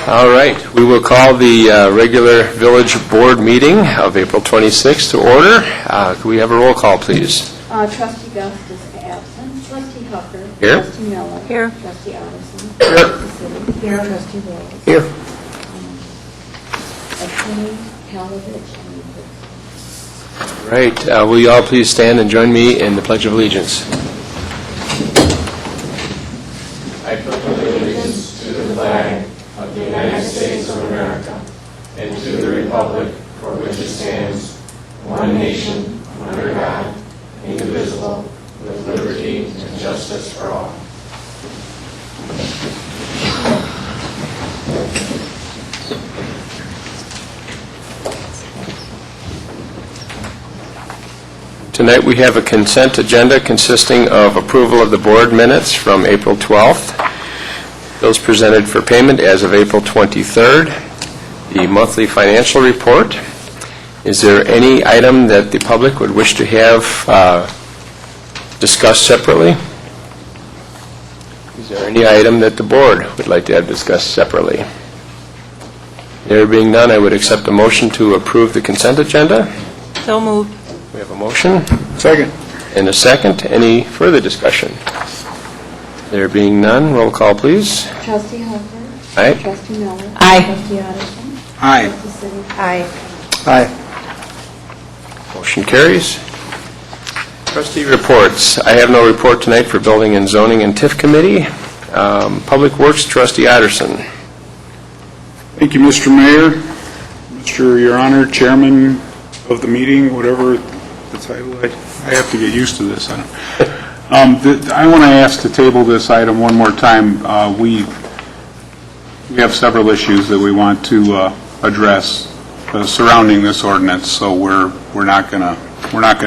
All right, we will call the regular village board meeting of April 26th to order. Could we have a roll call, please? Trustee Gust is absent. Trustee Hucker. Here. Trustee Miller. Here. Trustee Otteson. Here. Trustee City. Here. Trustee Wells. Here. Attorney Palovich. Right, will you all please stand and join me in the Pledge of Allegiance? I pledge allegiance to the flag of the United States of America and to the republic for which it stands, one nation, under God, indivisible, with liberty and justice for all. Tonight we have a consent agenda consisting of approval of the board minutes from April 12th, bills presented for payment as of April 23rd, the monthly financial report. Is there any item that the public would wish to have discussed separately? Is there any item that the board would like to have discussed separately? There being none, I would accept a motion to approve the consent agenda. So moved. We have a motion. Second. And a second. Any further discussion? There being none, roll call, please. Trustee Hucker. Aye. Trustee Miller. Aye. Trustee Otteson. Aye. Trustee City. Aye. Aye. Motion carries. Trustee reports. I have no report tonight for Building and Zoning and TIF Committee. Public Works, Trustee Otteson. Thank you, Mr. Mayor, Your Honor, Chairman of the meeting, whatever the title. I have to get used to this. I want to ask to table this item one more time. We have several issues that we want to address surrounding this ordinance, so we're not going to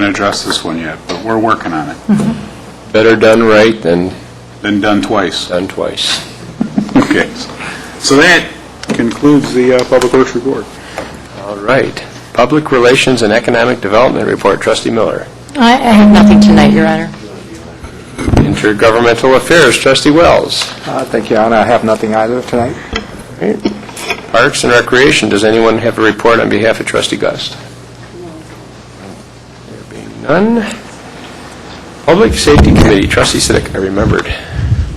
address this one yet, but we're working on it. Better done right than Done twice. done twice. Okay. So that concludes the Public Works report. All right. Public Relations and Economic Development Report, Trustee Miller. I have nothing tonight, Your Honor. Intergovernmental Affairs, Trustee Wells. Thank you, Your Honor. I have nothing either tonight. Right. Parks and Recreation, does anyone have a report on behalf of Trustee Gust? There being none. Public Safety Committee, Trustee Siddick, I remembered.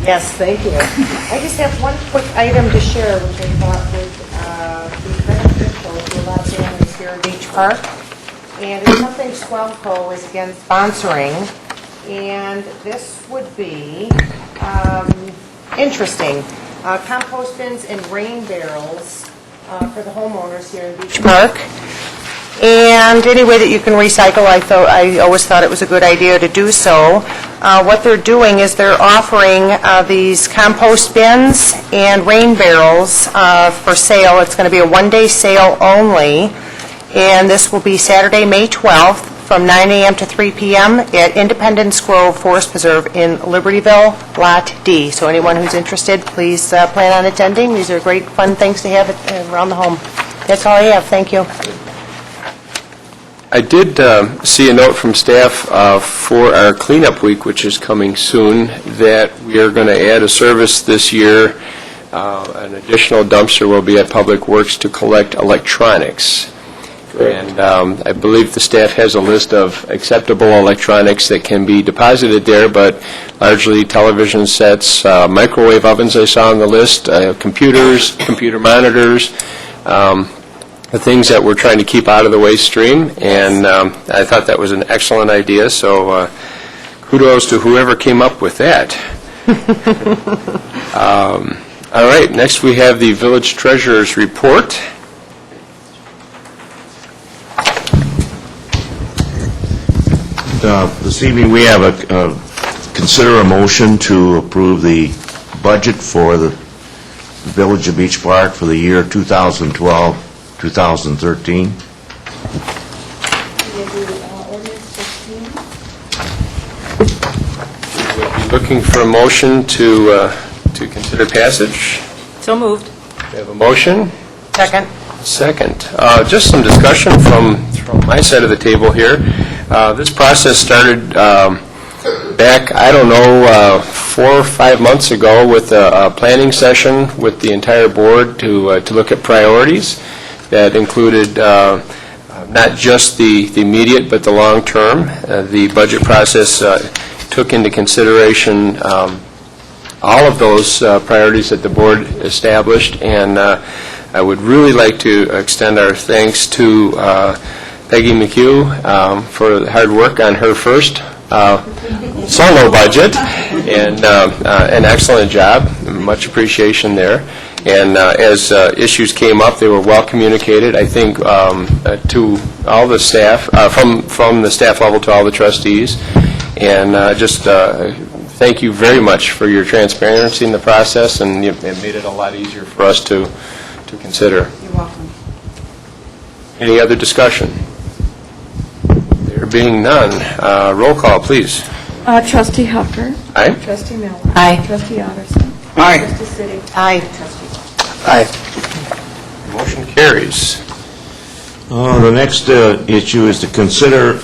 Yes, thank you. I just have one quick item to share, which I thought would be beneficial to a lot of families here at Beach Park. And it's something Swellco is again sponsoring. And this would be interesting. Compost bins and rain barrels for the homeowners here in Beach Park. And any way that you can recycle, I always thought it was a good idea to do so. What they're doing is they're offering these compost bins and rain barrels for sale. It's going to be a one-day sale only, and this will be Saturday, May 12th from 9 a.m. to 3 p.m. at Independence Grove Forest Preserve in Libertyville, Lot D. So anyone who's interested, please plan on attending. These are great, fun things to have around the home. That's all I have. Thank you. I did see a note from staff for our cleanup week, which is coming soon, that we are going to add a service this year. An additional dumpster will be at Public Works to collect electronics. And I believe the staff has a list of acceptable electronics that can be deposited there, but largely television sets, microwave ovens I saw on the list, computers, computer monitors, the things that we're trying to keep out of the waste stream, and I thought that was an excellent idea, so kudos to whoever came up with that. All right, next we have the Village Treasurer's Report. This evening we have consider a motion to approve the budget for the Village of Beach Park for the year 2012-2013. Looking for a motion to consider passage. So moved. We have a motion. Second. Second. Just some discussion from my side of the table here. This process started back, I don't know, 4 or 5 months ago with a planning session with the entire board to look at priorities that included not just the immediate, but the long-term. The budget process took into consideration all of those priorities that the board established, and I would really like to extend our thanks to Peggy McHugh for the hard work on her first solo budget, and an excellent job. Much appreciation there. And as issues came up, they were well communicated, I think, to all the staff, from the staff level to all the trustees. And just thank you very much for your transparency in the process, and it made it a lot easier for us to consider. You're welcome. Any other discussion? There being none, roll call, please. Trustee Hucker. Aye? Trustee Miller. Aye. Trustee Otterson. Aye. Trustee Siddick. Aye. Trustee Wells. Aye. Motion carries. The next issue is to consider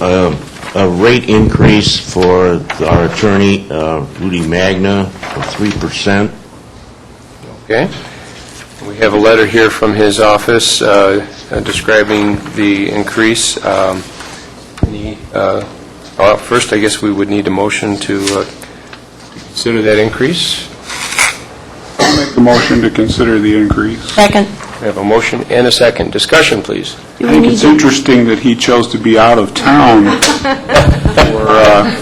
a rate increase for our attorney, Rudy Magna, of 3%. Okay. We have a letter here from his office describing the increase. First, I guess we would need a motion to consider that increase. I'll make the motion to consider the increase. Second. We have a motion and a second. Discussion, please. I think it's interesting that he chose to be out of town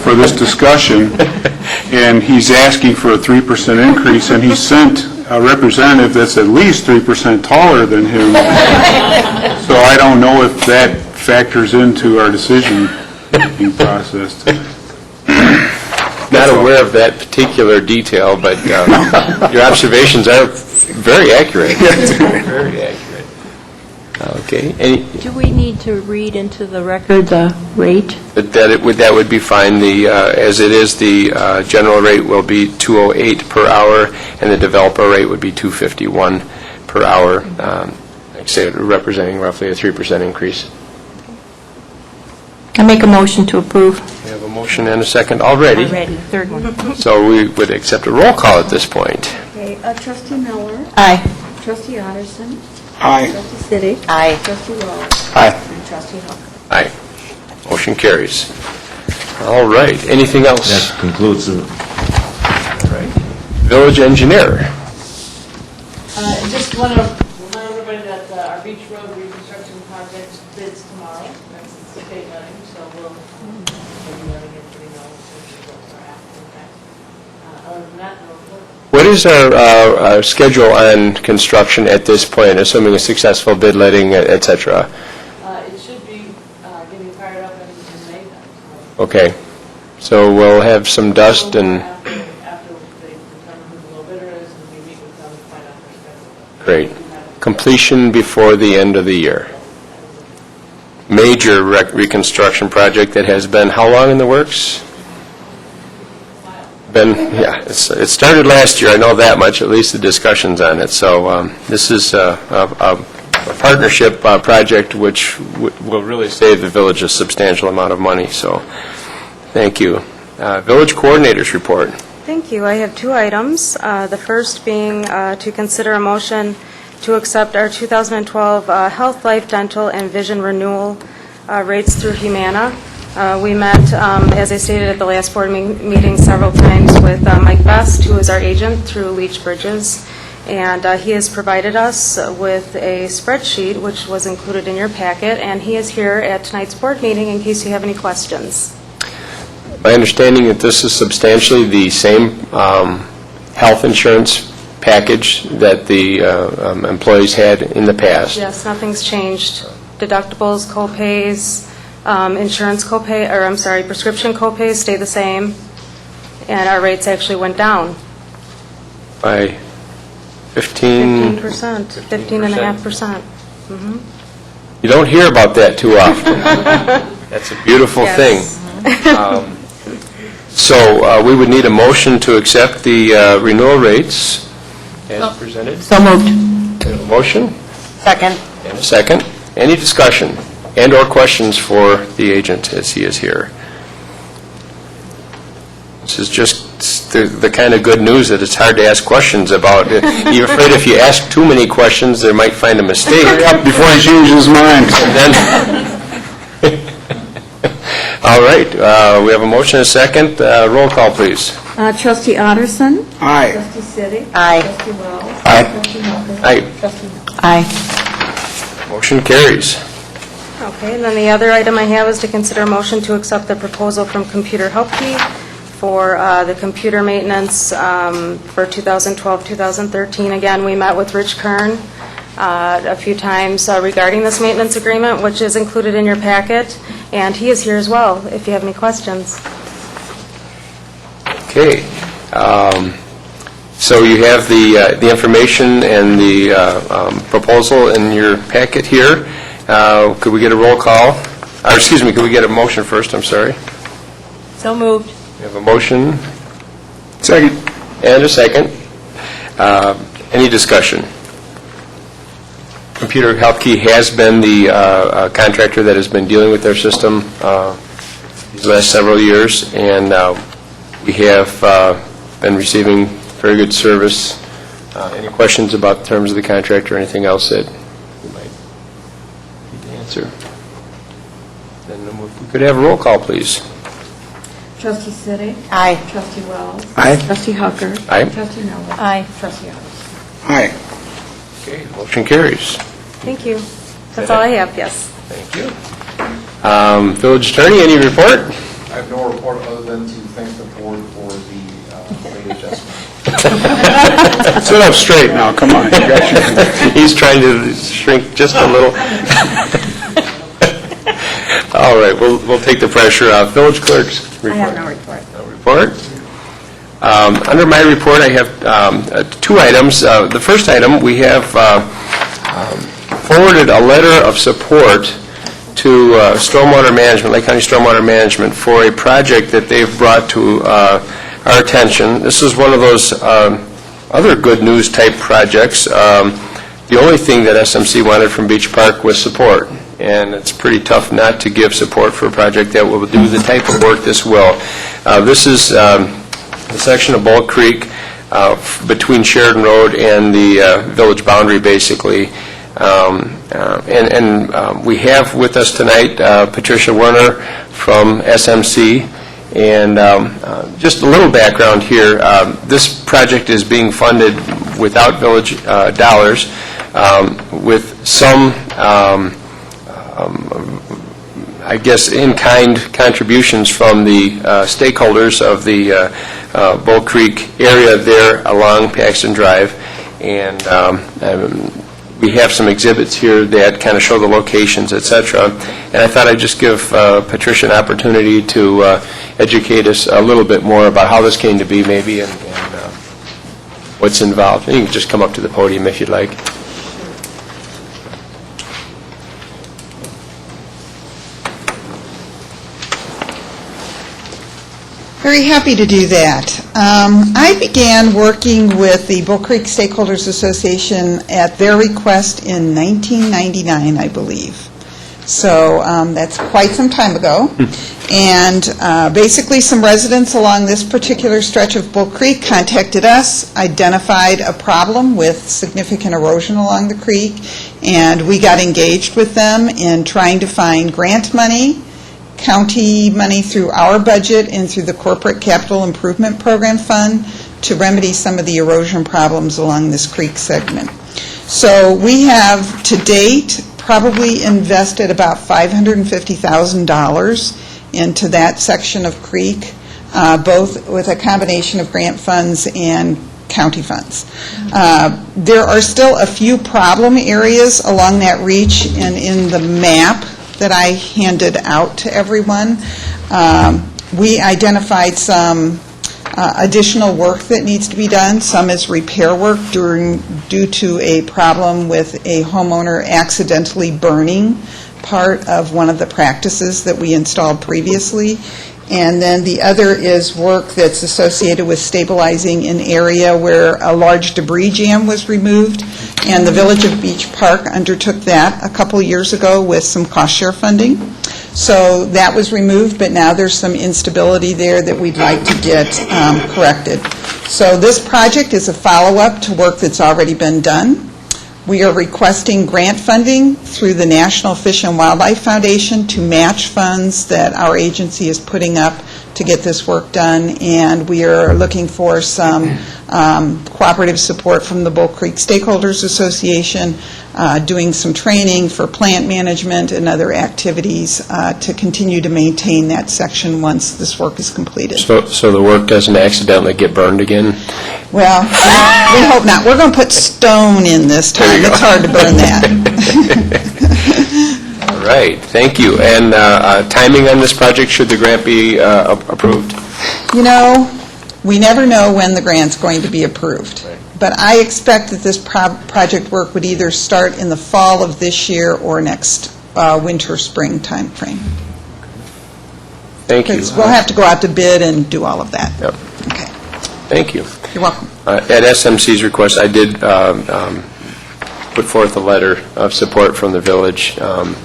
for this discussion, and he's asking for a 3% increase, and he sent a representative that's at least 3% taller than him. So I don't know if that factors into our decision-making process. Not aware of that particular detail, but your observations are very accurate. Very accurate. Okay. Do we need to read into the record the rate? That would be fine. As it is, the general rate will be $208 per hour, and the developer rate would be $251 per hour, like I say, representing roughly a 3% increase. I make a motion to approve. We have a motion and a second already. Already, third one. So we would accept a roll call at this point. Okay, Trustee Miller. Aye. Trustee Otterson. Aye. Trustee Siddick. Aye. Trustee Wells. Aye. And Trustee Hucker. Aye. Motion carries. All right. Anything else? That concludes the... All right. Village engineer. Just want to remind everybody that our Beach Road reconstruction project bids tomorrow. That's the state letting, so we'll be letting everybody know as soon as the results are after that. Other than that, no report. What is our schedule on construction at this point, assuming a successful bid letting, et cetera? It should be getting fired up in May then. Okay. So we'll have some dust and... After they determine who the low bidder is, and we meet with them to find out their schedule. Great. Completion before the end of the year. Major reconstruction project that has been how long in the works? It started last year, I know that much, at least the discussions on it. So this is a partnership project which will really save the village a substantial amount of money, so thank you. Village Coordinators Report. Thank you. I have 2 items. The first being to consider a motion to accept our 2012 Health, Life, Dental, and Vision renewal rates through Humana. We met, as I stated at the last board meeting, several times with Mike Best, who is our agent through Leach Bridges, and he has provided us with a spreadsheet, which was included in your packet, and he is here at tonight's board meeting in case you have any questions. My understanding that this is substantially the same health insurance package that the employees had in the past. Yes, nothing's changed. Deductibles, co-pays, insurance copay, or I'm sorry, prescription copays stay the same, and our rates actually went down. By 15%? 15.5%. You don't hear about that too often. That's a beautiful thing. Yes. So we would need a motion to accept the renewal rates as presented. So moved. We have a motion Second. and a second. Any discussion and/or questions for the agent as he is here? This is just the kind of good news that it's hard to ask questions about. You're afraid if you ask too many questions, they might find a mistake. Before he changes his mind. All right, we have a motion and a second. Roll call, please. Trustee Otterston? Aye. Trustee Siddick? Aye. Trustee Wells? Aye. Trustee Hucker? Aye. Trustee Miller? Aye. Motion carries. Okay, and then the other item I have is to consider a motion to accept the proposal from Computer Helpkey for the computer maintenance for 2012-2013. Again, we met with Rich Kern a few times regarding this maintenance agreement, which is included in your packet, and he is here as well, if you have any questions. Okay. So you have the information and the proposal in your packet here. Could we get a roll call? Or, excuse me, could we get a motion first? I'm sorry. So moved. We have a motion Second. and a second. Any discussion? Computer Helpkey has been the contractor that has been dealing with their system these last several years, and we have been receiving very good service. Any questions about the terms of the contract or anything else that you might need to answer? Then we could have a roll call, please. Trustee Siddick? Aye. Trustee Wells? Aye. Trustee Hucker? Aye. Trustee Miller? Aye. Trustee Otterston? Aye. Okay, motion carries. Thank you. That's all I have, yes. Thank you. Village Attorney, any report? I have no report other than to thank the board for the rate adjustment. Sit up straight now, come on. You got your- He's trying to shrink just a little. All right, we'll take the pressure off. Village Clerk's report. I have no report. No report. Under my report, I have two items. The first item, we have forwarded a letter of support to Stormwater Management, Lake County Stormwater Management, for a project that they've brought to our attention. This is one of those other good news type projects. The only thing that SMC wanted from Beach Park was support, and it's pretty tough not to give support for a project that will do the type of work this will. This is the section of Bull Creek between Sheridan Road and the village boundary, basically. We have with us tonight Patricia Werner from SMC. And just a little background here, this project is being funded without village dollars, with some, I guess, in-kind contributions from the stakeholders of the Bull Creek area there along Paxton Drive. And we have some exhibits here that kind of show the locations, et cetera. And I thought I'd just give Patricia an opportunity to educate us a little bit more about how this came to be, maybe, and what's involved. And you can just come up to the podium if you'd like. Very happy to do that. I began working with the Bull Creek Stakeholders Association at their request in 1999, I believe. So that's quite some time ago. And basically some residents along this particular stretch of Bull Creek contacted us, identified a problem with significant erosion along the creek, and we got engaged with them in trying to find grant money, county money through our budget and through the Corporate Capital Improvement Program Fund to remedy some of the erosion problems along this creek segment. So we have, to date, probably invested about $550,000 into that section of creek, both with a combination of grant funds and county funds. There are still a few problem areas along that reach, and in the map that I handed out to everyone, we identified some additional work that needs to be done. Some is repair work due to a problem with a homeowner accidentally burning part of one of the practices that we installed previously. And then the other is work that's associated with stabilizing an area where a large debris jam was removed, and the Village of Beach Park undertook that a couple years ago with some cost share funding. So that was removed, but now there's some instability there that we'd like to get corrected. So this project is a follow-up to work that's already been done. We are requesting grant funding through the National Fish and Wildlife Foundation to match funds that our agency is putting up to get this work done, and we are looking for some cooperative support from the Bull Creek Stakeholders Association, doing some training for plant management and other activities to continue to maintain that section once this work is completed. So the work doesn't accidentally get burned again? Well, we hope not. We're going to put stone in this time. It's hard to burn that. All right, thank you. And timing on this project, should the grant be approved? You know, we never know when the grant's going to be approved. But I expect that this project work would either start in the fall of this year or next winter, spring timeframe. Thank you. Because we'll have to go out to bid and do all of that. Yep. Okay. Thank you. You're welcome. At SMC's request, I did put forth a letter of support from the village to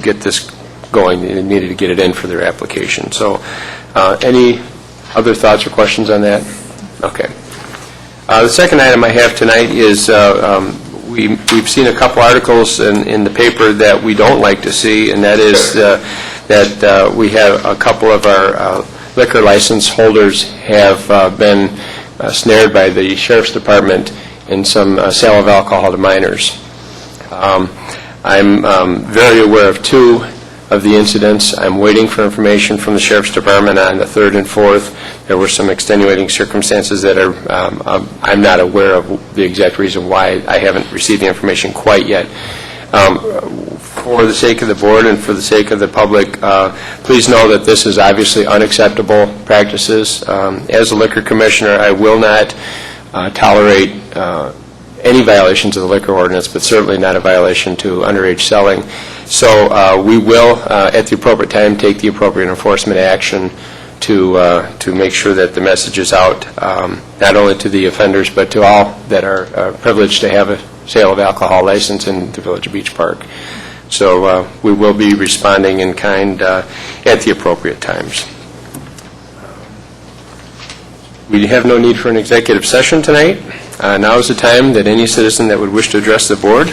get this going. They needed to get it in for their application. So any other thoughts or questions on that? Okay. The second item I have tonight is we've seen a couple articles in the paper that we don't like to see, and that is that we have a couple of our liquor license holders have been snared by the Sheriff's Department in some sale of alcohol to minors. I'm very aware of two of the incidents. I'm waiting for information from the Sheriff's Department on the third and fourth. There were some extenuating circumstances that are, I'm not aware of the exact reason why I haven't received the information quite yet. For the sake of the board and for the sake of the public, please know that this is obviously unacceptable practices. As a liquor commissioner, I will not tolerate any violations of the liquor ordinance, but certainly not a violation to underage selling. So we will, at the appropriate time, take the appropriate enforcement action to make sure that the message is out, not only to the offenders, but to all that are privileged to have a sale of alcohol license in the Village of Beach Park. So we will be responding in kind at the appropriate times. We have no need for an executive session tonight. Now is the time that any citizen that would wish to address the board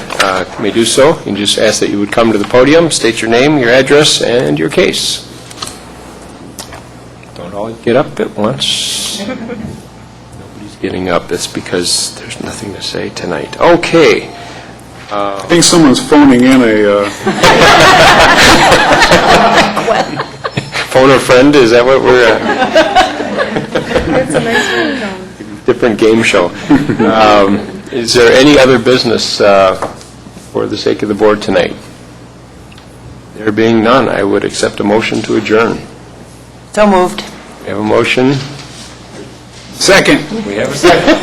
may do so. You can just ask that you would come to the podium, state your name, your address, and your case. Don't all get up at once. Nobody's getting up. That's because there's nothing to say tonight. Okay. I think someone's phoning in a... Phone a friend? Is that what we're... It's a nice ringtone. Different game show. Is there any other business for the sake of the board tonight? There being none, I would accept a motion to adjourn. So moved. We have a motion. Second. We have a second.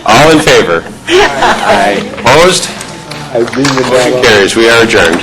All in favor? Aye. Opposed? Motion carries. We are adjourned.